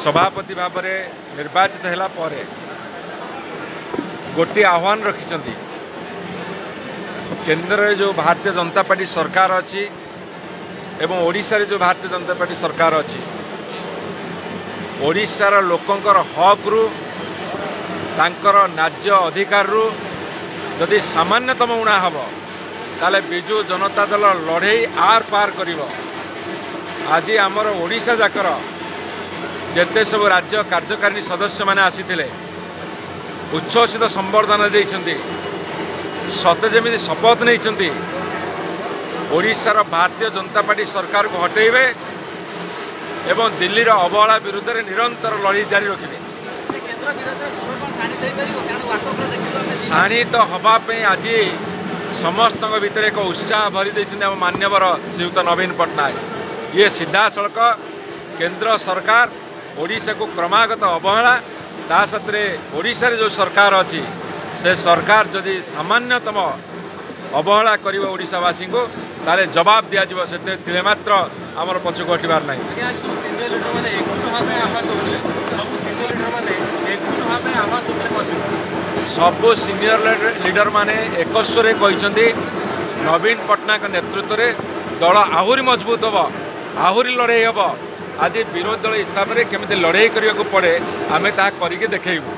सभापति भाव में निर्वाचित होला परे गोटे आह्वान रखिंट केंद्र में जो भारतीय जनता पार्टी सरकार अच्छी एवं ओडिशा रे जो भारतीय जनता पार्टी सरकार अच्छी ओडिशार लोकंकर हक रु तांकर न्याय्य अधिकार रु जदि सामान्यतम उणा हम ताले बिजु जनता दल लड़े आर पार करिवो। आज आमर ओडिशा जाकर जेते सब राज्य कार्यकारिणी सदस्य माने आसीथिले उच्छ्वसित संबर्धना देइछन्ति सते जेमिति शपथ नैछन्ति ओडिशार भारतीय जनता पार्टी सरकार को हटेइबे एवं दिल्ली रो अवहेला विरुद्ध रे निरंतर लड़ी जारी रखिबे। शाणी तो हवापे आज समस्त भितर एक उत्साह भरी देइछन्ति हम मान्यवर श्रीयुत नवीन पट्टनायक। ये सीधा सड़क केंद्र सरकार ओडिशा को क्रमागत अवहेला ता सत्रे ओडिशा रे जो सरकार अच्छी से सरकार जदि सामान्यतम अवहेला करिवो ओडिशावासी को ताले जवाब दिया जिवो सेते तिले मात्र हमर पछ घटिबार नाही। सबु सीनियर लीडर माने एकस्वरे कहिसंती नवीन पट्टनायक नेतृत्व रे दल आहुरी मजबूत होबो आहुरी लड़ाई होबो। आज विरोधी दल हिसाब से केमिति लड़ाई करने को पड़े आमे ता करिके देखैबु।